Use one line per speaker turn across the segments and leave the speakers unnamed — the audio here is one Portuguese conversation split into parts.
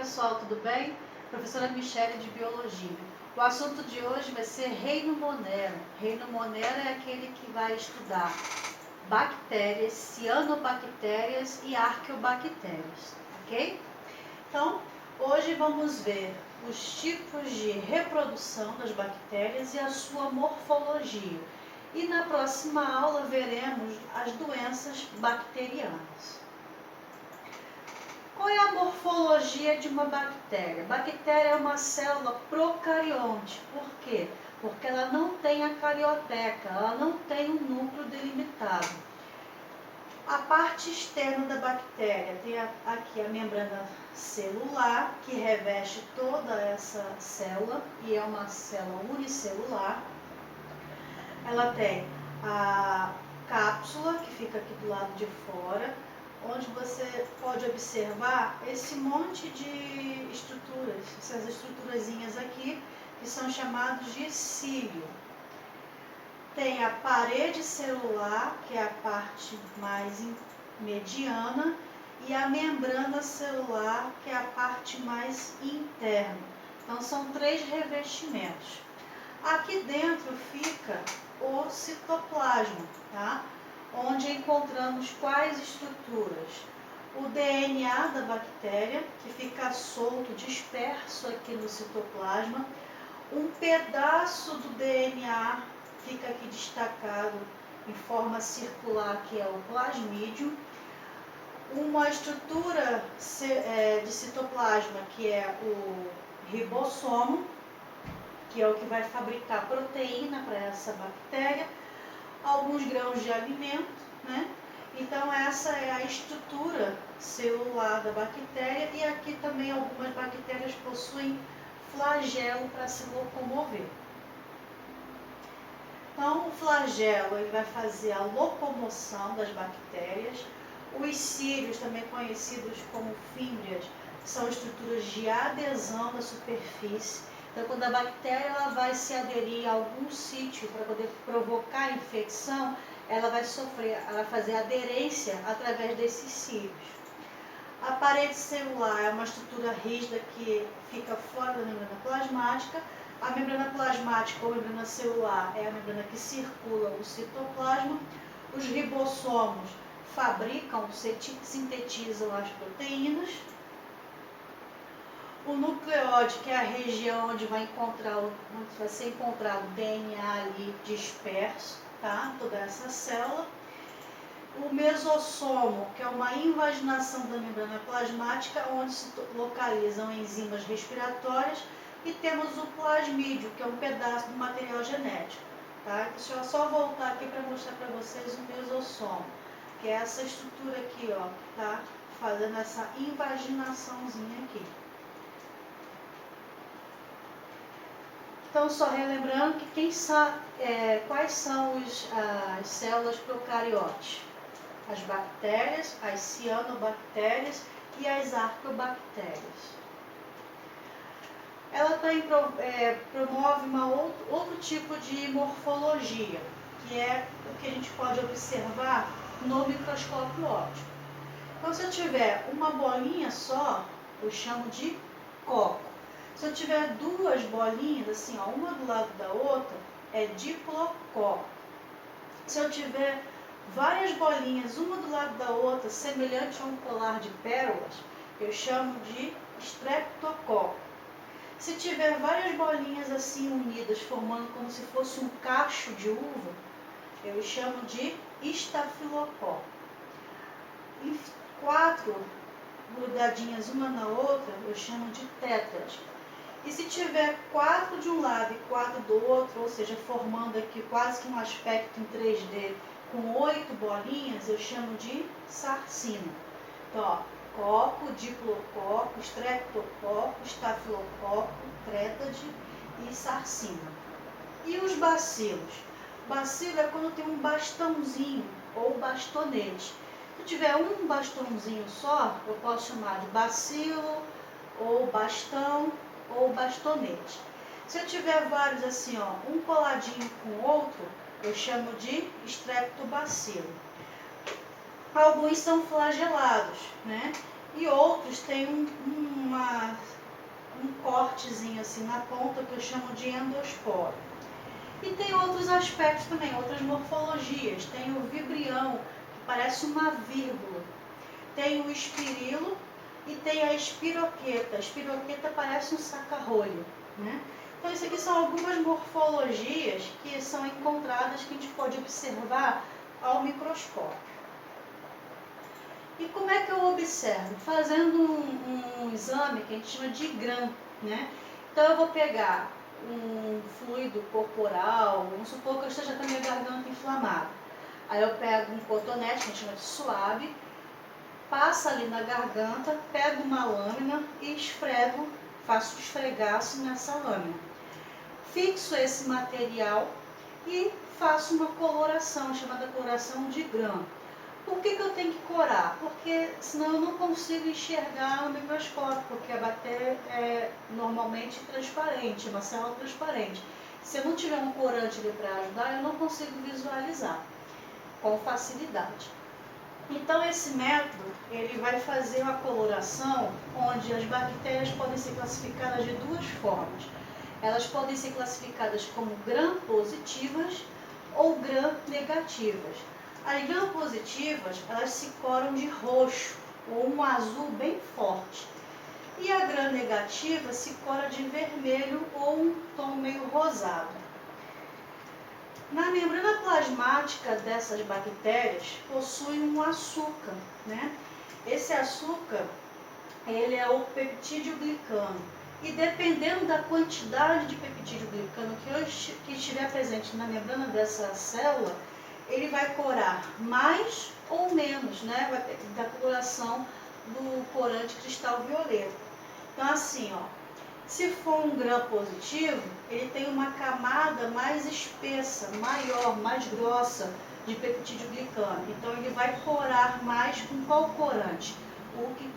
pessoal, tudo bem? Professora Michele de Biologia. O assunto de hoje vai ser Reino Monero. Reino Monero é aquele que vai estudar bactérias, cianobactérias e arqueobactérias, ok? Então, hoje vamos ver os tipos de reprodução das bactérias e a sua morfologia. E na próxima aula veremos as doenças bacterianas. Qual é a morfologia de uma bactéria? Bactéria é uma célula procarionte. Por quê? Porque ela não tem a carioteca, ela não tem um núcleo delimitado. A parte externa da bactéria tem aqui a membrana celular, que reveste toda essa célula, e é uma célula unicelular. Ela tem a cápsula, que fica aqui do lado de fora, onde você pode observar esse monte de estruturas, essas estruturazinhas aqui, que são chamados de cílio. Tem a parede celular, que é a parte mais mediana, e a membrana celular, que é a parte mais interna. Então, são três revestimentos. Aqui dentro fica o citoplasma, tá? Onde encontramos quais estruturas? O DNA da bactéria, que fica solto, disperso aqui no citoplasma. Um pedaço do DNA fica aqui destacado em forma circular, que é o plasmídio. Uma estrutura de citoplasma, que é o ribossomo, que é o que vai fabricar proteína para essa bactéria, alguns grãos de alimento, né? Então essa é a estrutura celular da bactéria, e aqui também algumas bactérias possuem flagelo para se locomover. Então o flagelo ele vai fazer a locomoção das bactérias. Os cílios, também conhecidos como fímbrias, são estruturas de adesão da superfície. Então, quando a bactéria ela vai se aderir a algum sítio para poder provocar infecção, ela vai fazer aderência através desses cílios. A parede celular é uma estrutura rígida que fica fora da membrana plasmática. A membrana plasmática ou membrana celular é a membrana que circula o citoplasma. Os ribossomos fabricam, sintetizam as proteínas. O nucleóide, que é a região onde vai ser encontrado o DNA ali disperso, tá? Toda essa célula. O mesossomo, que é uma invaginação da membrana plasmática, onde se localizam enzimas respiratórias. E temos o plasmídio, que é um pedaço do material genético, tá? Deixa eu só voltar aqui para mostrar para vocês o mesossomo, que é essa estrutura aqui, ó, que tá fazendo essa invaginaçãozinha aqui. Então, só relembrando que quais são as células procariotes? As bactérias, as cianobactérias e as arqueobactérias. Ela também promove outro tipo de morfologia, que é o que a gente pode observar no microscópio óptico. Então, se eu tiver uma bolinha só, eu chamo de coco. Se eu tiver duas bolinhas, assim, ó, uma do lado da outra, é diplococo. Se eu tiver várias bolinhas, uma do lado da outra, semelhante a um colar de pérolas, eu chamo de streptococo. Se tiver várias bolinhas assim unidas, formando como se fosse um cacho de uva, eu chamo de estafilococo. E 4 grudadinhas uma na outra, eu chamo de tétras. E se tiver 4 de um lado e 4 do outro, ou seja, formando aqui quase que um aspecto em 3D com 8 bolinhas, eu chamo de sarcina. Então, ó, coco, diplococo, streptococo, estafilococo, tétrade e sarcina. E os bacilos? Bacilo é quando tem um bastãozinho ou bastonete. Se tiver um bastãozinho só, eu posso chamar de bacilo, ou bastão, ou bastonete. Se eu tiver vários assim, ó, um coladinho com o outro, eu chamo de streptobacilo. Alguns são flagelados, né? E outros têm uma um cortezinho assim na ponta que eu chamo de endosporo. E tem outros aspectos também, outras morfologias. Tem o vibrião, que parece uma vírgula. Tem o espirilo e tem a espiroqueta. A espiroqueta parece um saca-rolho, né? Então, isso aqui são algumas morfologias que são encontradas, que a gente pode observar ao microscópio. E como é que eu observo? Fazendo um exame que a gente chama de GRAM, né? Então, eu vou pegar um fluido corporal, vamos supor que eu esteja com a minha garganta inflamada. Aí eu pego um cotonete, que a gente chama de suave, passo ali na garganta, pego uma lâmina e esfrego, faço um esfregaço nessa lâmina. Fixo esse material e faço uma coloração, chamada coloração de GRAM. Por que eu tenho que corar? Porque senão eu não consigo enxergar no microscópio, porque a bactéria é normalmente transparente, uma célula transparente. Se eu não tiver um corante ali para ajudar, eu não consigo visualizar com facilidade. Então, esse método, ele vai fazer uma coloração onde as bactérias podem ser classificadas de duas formas. Elas podem ser classificadas como gram-positivas ou gram-negativas. As gram-positivas, elas se coram de roxo ou um azul bem forte. E a gram-negativa se cora de vermelho ou um tom meio rosado. Na membrana plasmática dessas bactérias possui um açúcar, né? Esse açúcar, ele é o peptídeo glicano. E dependendo da quantidade de peptídeo glicano que estiver presente na membrana dessa célula, ele vai corar mais ou menos, né? Vai ter da coloração do corante cristal violeta. Então, assim, ó, se for um gram positivo, ele tem uma camada mais espessa, maior, mais grossa de peptídeo glicano. Então, ele vai corar mais com qual corante? O que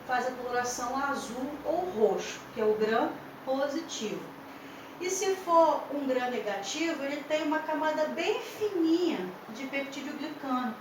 faz a coloração azul ou roxo, que é o gram positivo. E se for um gram negativo, ele tem uma camada bem fininha de peptídeo glicano.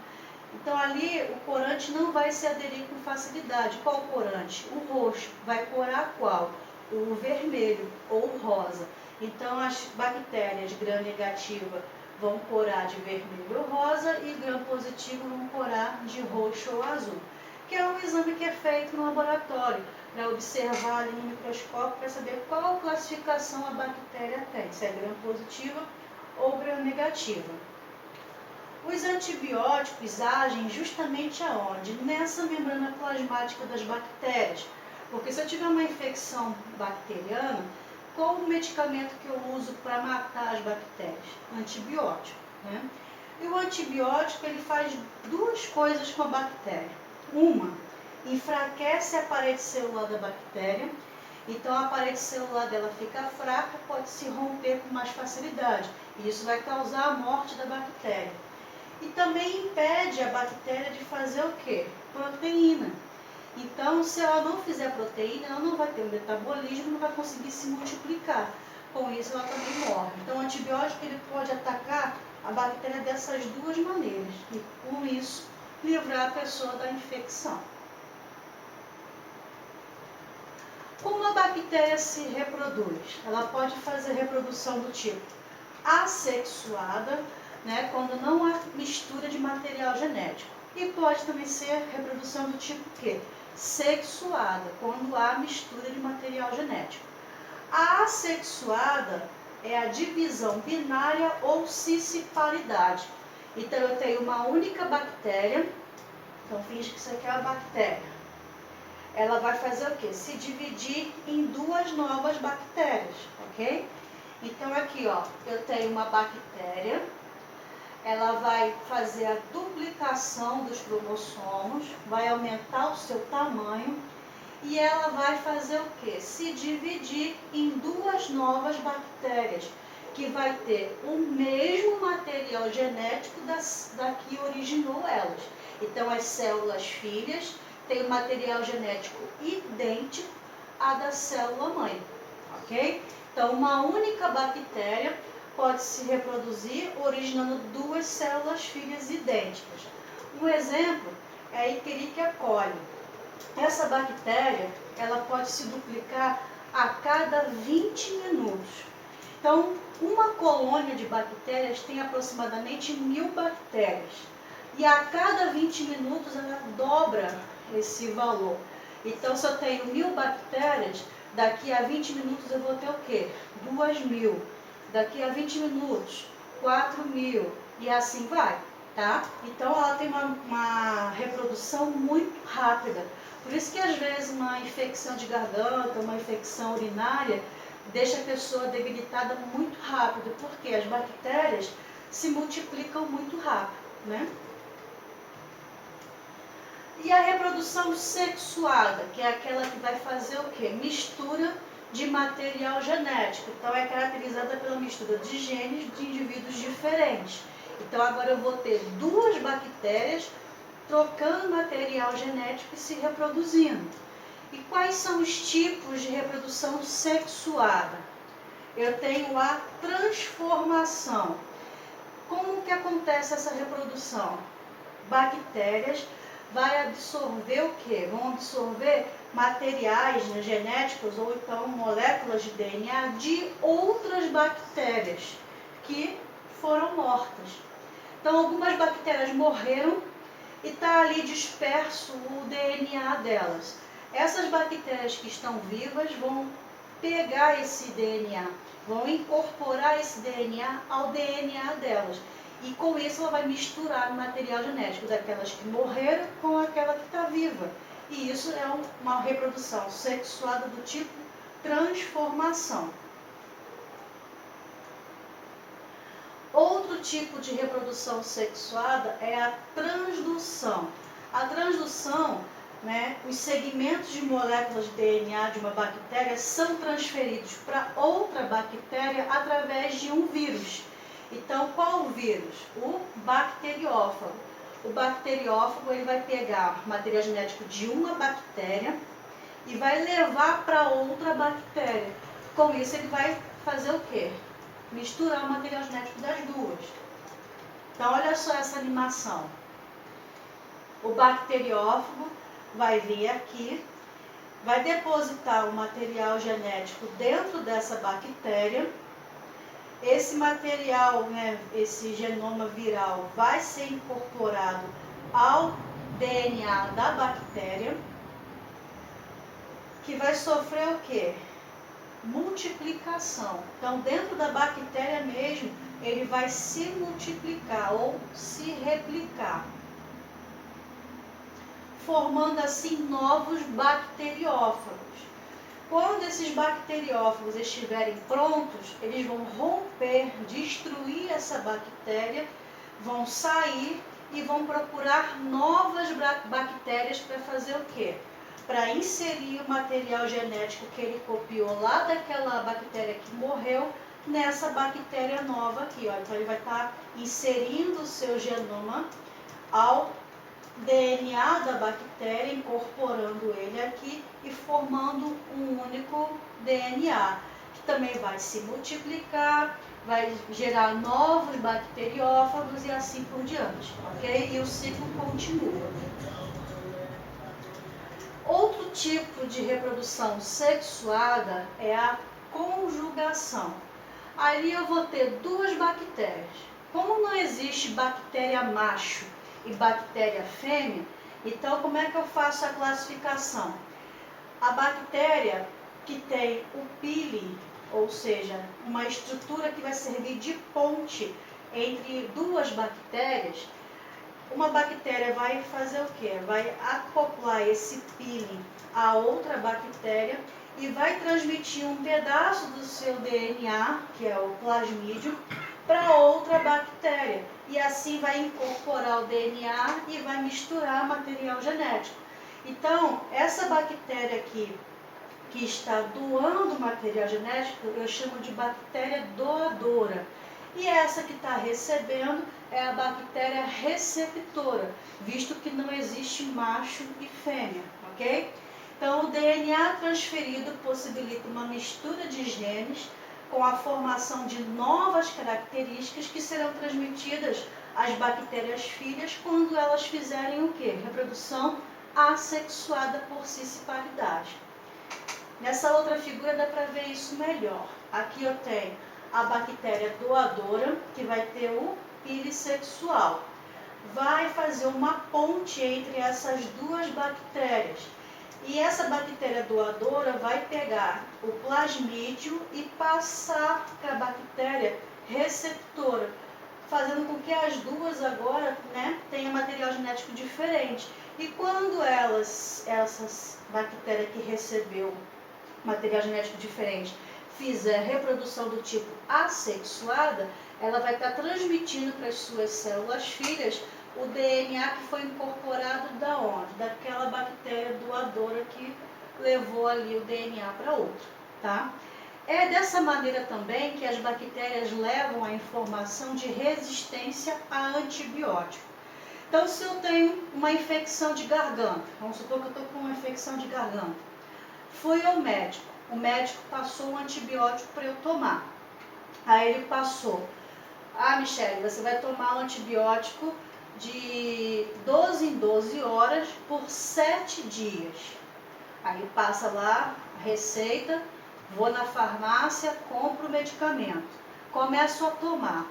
Então, ali o corante não vai se aderir com facilidade. Qual corante? O roxo. Vai corar qual? O vermelho ou o rosa. Então, as bactérias gram negativa vão corar de vermelho ou rosa e gram positivo vão corar de roxo ou azul. Que é um exame que é feito no laboratório, para observar ali no microscópio, para saber qual classificação a bactéria tem, se é gram positiva ou gram negativa. Os antibióticos agem justamente aonde? Nessa membrana plasmática das bactérias. Porque se eu tiver uma infecção bacteriana, qual o medicamento que eu uso para matar as bactérias? Antibiótico, né? E o antibiótico, ele faz duas coisas com a bactéria. Uma, enfraquece a parede celular da bactéria, então a parede celular dela fica fraca, pode se romper com mais facilidade. E isso vai causar a morte da bactéria. E também impede a bactéria de fazer o quê? Proteína. Então, se ela não fizer proteína, ela não vai ter um metabolismo, não vai conseguir se multiplicar. Com isso, ela também morre. Então, o antibiótico ele pode atacar a bactéria dessas duas maneiras. E, com isso, livrar a pessoa da infecção. Como a bactéria se reproduz? Ela pode fazer reprodução do tipo assexuada, né, quando não há mistura de material genético. E pode também ser reprodução do tipo quê? Sexuada, quando há mistura de material genético. A assexuada é a divisão binária ou cisciparidade. Então, eu tenho uma única bactéria, então finge que isso aqui é a bactéria. Ela vai fazer o quê? Se dividir em duas novas bactérias, ok? Então, aqui, ó, eu tenho uma bactéria, ela vai fazer a duplicação dos cromossomos, vai aumentar o seu tamanho e ela vai fazer o quê? Se dividir em duas novas bactérias, que vai ter o mesmo material genético da que originou elas. Então, as células filhas têm um material genético idêntico à da célula mãe, ok? Então, uma única bactéria pode se reproduzir originando duas células filhas idênticas. Um exemplo é a Escherichia coli. Essa bactéria, ela pode se duplicar a cada 20 minutos. Então, uma colônia de bactérias tem aproximadamente 1000 bactérias. E a cada 20 minutos ela dobra esse valor. Então, se eu tenho 1000 bactérias, daqui a 20 minutos eu vou ter o quê? 2000. Daqui a 20 minutos, 4000. E assim vai, tá? Então, ela tem uma reprodução muito rápida. Por isso que, às vezes, uma infecção de garganta, uma infecção urinária, deixa a pessoa debilitada muito rápido, porque as bactérias se multiplicam muito rápido, né? E a reprodução sexuada, que é aquela que vai fazer o quê? Mistura de material genético. Então, é caracterizada pela mistura de genes de indivíduos diferentes. Então, agora eu vou ter duas bactérias trocando material genético e se reproduzindo. E quais são os tipos de reprodução sexuada? Eu tenho a transformação. Como que acontece essa reprodução? Bactérias vai absorver o quê? Vão absorver materiais, né, genéticos ou então moléculas de DNA de outras bactérias que foram mortas. Então, algumas bactérias morreram e está ali disperso o DNA delas. Essas bactérias que estão vivas vão pegar esse DNA, vão incorporar esse DNA ao DNA delas. E com isso ela vai misturar o material genético daquelas que morreram com aquela que está viva. E isso é uma reprodução sexuada do tipo transformação. Outro tipo de reprodução sexuada é a transdução. A transdução, né, os segmentos de moléculas de DNA de uma bactéria são transferidos para outra bactéria através de um vírus. Então, qual o vírus? O bacteriófago. O bacteriófago ele vai pegar material genético de uma bactéria e vai levar para outra bactéria. Com isso, ele vai fazer o quê? Misturar o material genético das duas. Então, olha só essa animação. O bacteriófago vai vir aqui, vai depositar o material genético dentro dessa bactéria. Esse material, né, esse genoma viral vai ser incorporado ao DNA da bactéria, que vai sofrer o quê? Multiplicação. Então, dentro da bactéria mesmo, ele vai se multiplicar ou se replicar, formando assim novos bacteriófagos. Quando esses bacteriófagos estiverem prontos, eles vão romper, destruir essa bactéria, vão sair e vão procurar novas bactérias para fazer o quê? Para inserir o material genético que ele copiou lá daquela bactéria que morreu nessa bactéria nova aqui, ó. Então ele vai estar inserindo o seu genoma ao DNA da bactéria, incorporando ele aqui e formando um único DNA, que também vai se multiplicar, vai gerar novos bacteriófagos e assim por diante, ok? E o ciclo continua. Outro tipo de reprodução sexuada é a conjugação. Ali eu vou ter duas bactérias. Como não existe bactéria macho e bactéria fêmea, então como é que eu faço a classificação? A bactéria que tem o pili, ou seja, uma estrutura que vai servir de ponte entre duas bactérias, uma bactéria vai fazer o quê? Vai acoplar esse pili a outra bactéria e vai transmitir um pedaço do seu DNA, que é o plasmídio, para outra bactéria. E assim vai incorporar o DNA e vai misturar material genético. Então, essa bactéria aqui, que está doando material genético, eu chamo de bactéria doadora. E essa que está recebendo é a bactéria receptora, visto que não existe macho e fêmea, ok? Então, o DNA transferido possibilita uma mistura de genes com a formação de novas características que serão transmitidas às bactérias filhas quando elas fizerem o quê? Reprodução assexuada por cisparidade. Nessa outra figura dá para ver isso melhor. Aqui eu tenho a bactéria doadora, que vai ter o pili sexual. Vai fazer uma ponte entre essas duas bactérias. E essa bactéria doadora vai pegar o plasmídio e passar para a bactéria receptora, fazendo com que as duas agora, né, tenham material genético diferente. E quando essas bactérias que recebeu material genético diferente fizer reprodução do tipo assexuada, ela vai estar transmitindo para as suas células filhas o DNA que foi incorporado da onde? Daquela bactéria doadora que levou ali o DNA para outra, tá? É dessa maneira também que as bactérias levam a informação de resistência a antibiótico. Então, se eu tenho uma infecção de garganta, vamos supor que eu estou com uma infecção de garganta, fui ao médico, o médico passou um antibiótico para eu tomar. Aí ele passou, Michele, você vai tomar um antibiótico de 12 em 12 horas por 7 dias. Aí passa lá a receita, vou na farmácia, compro o medicamento, começo a tomar.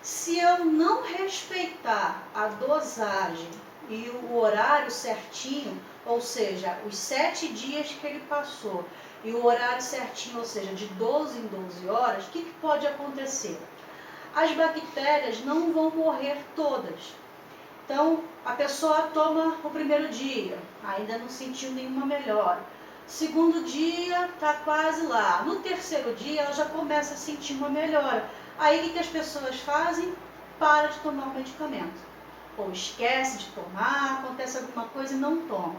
Se eu não respeitar a dosagem e o horário certinho, ou seja, os 7 dias que ele passou e o horário certinho, ou seja, de 12 em 12 horas, o que pode acontecer? As bactérias não vão morrer todas. Então, a pessoa toma o primeiro dia, ainda não sentiu nenhuma melhora. Segundo dia, está quase lá. No terceiro dia, ela já começa a sentir uma melhora. Aí, o que as pessoas fazem? Para de tomar o medicamento. Ou esquece de tomar, acontece alguma coisa e não toma.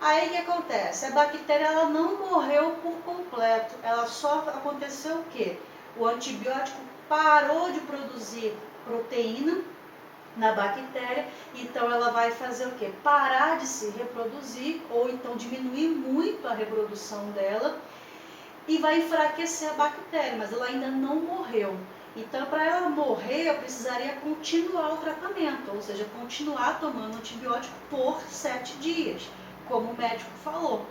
Aí, o que acontece? A bactéria ela não morreu por completo. Ela só aconteceu o quê? O antibiótico parou de produzir proteína na bactéria, então ela vai fazer o quê? Parar de se reproduzir, ou então diminuir muito a reprodução dela, e vai enfraquecer a bactéria, mas ela ainda não morreu. Então, para ela morrer, eu precisaria continuar o tratamento, ou seja, continuar tomando antibiótico por 7 dias, como o médico falou.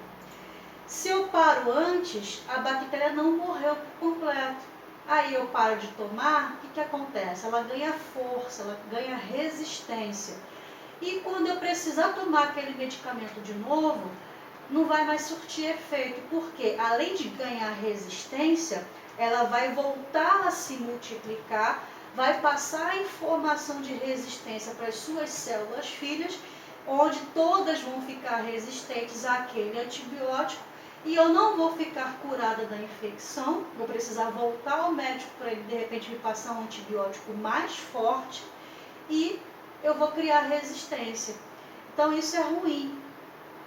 Se eu paro antes, a bactéria não morreu por completo. Aí eu paro de tomar, o que acontece? Ela ganha força, ela ganha resistência. E quando eu precisar tomar aquele medicamento de novo, não vai mais surtir efeito, porque além de ganhar resistência, ela vai voltar a se multiplicar, vai passar a informação de resistência para as suas células filhas, onde todas vão ficar resistentes àquele antibiótico, e eu não vou ficar curada da infecção, vou precisar voltar ao médico para ele de repente me passar um antibiótico mais forte e eu vou criar resistência. Então isso é ruim.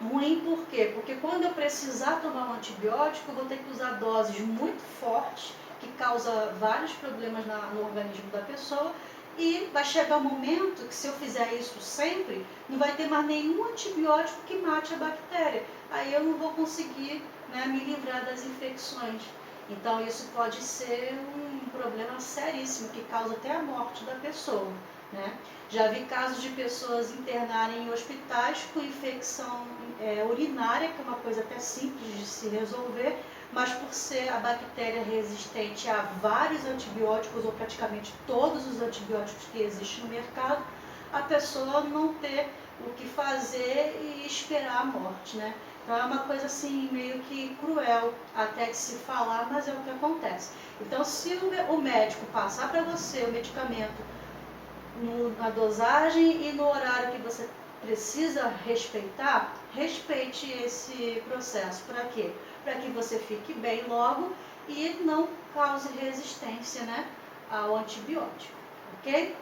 Ruim por quê? Porque quando eu precisar tomar um antibiótico, eu vou ter que usar doses muito fortes, que causa vários problemas no organismo da pessoa, e vai chegar um momento que se eu fizer isso sempre, não vai ter mais nenhum antibiótico que mate a bactéria. Aí eu não vou conseguir, né, me livrar das infecções. Então isso pode ser um problema seríssimo, que causa até a morte da pessoa, né? Já vi casos de pessoas internarem em hospitais com infecção urinária, que é uma coisa até simples de se resolver, mas por ser a bactéria resistente a vários antibióticos, ou praticamente todos os antibióticos que existem no mercado, a pessoa não ter o que fazer e esperar a morte, né? Então é uma coisa assim meio que cruel até de se falar, mas é o que acontece. Então se o médico passar para você o medicamento na dosagem e no horário que você precisa respeitar, respeite esse processo. Para quê? Para que você fique bem logo e não cause resistência, né, ao antibiótico, ok?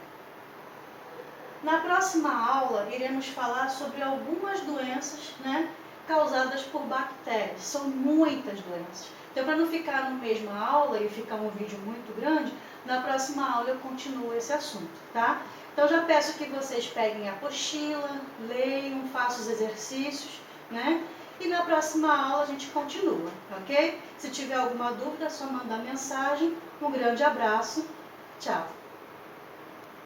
Na próxima aula, iremos falar sobre algumas doenças, né, causadas por bactérias. São muitas doenças. Então, para não ficar na mesma aula e ficar um vídeo muito grande, na próxima aula eu continuo esse assunto, tá? Então, já peço que vocês peguem a apostila, leiam, façam os exercícios, né? E na próxima aula a gente continua, ok? Se tiver alguma dúvida, é só mandar mensagem. Um grande abraço. Tchau.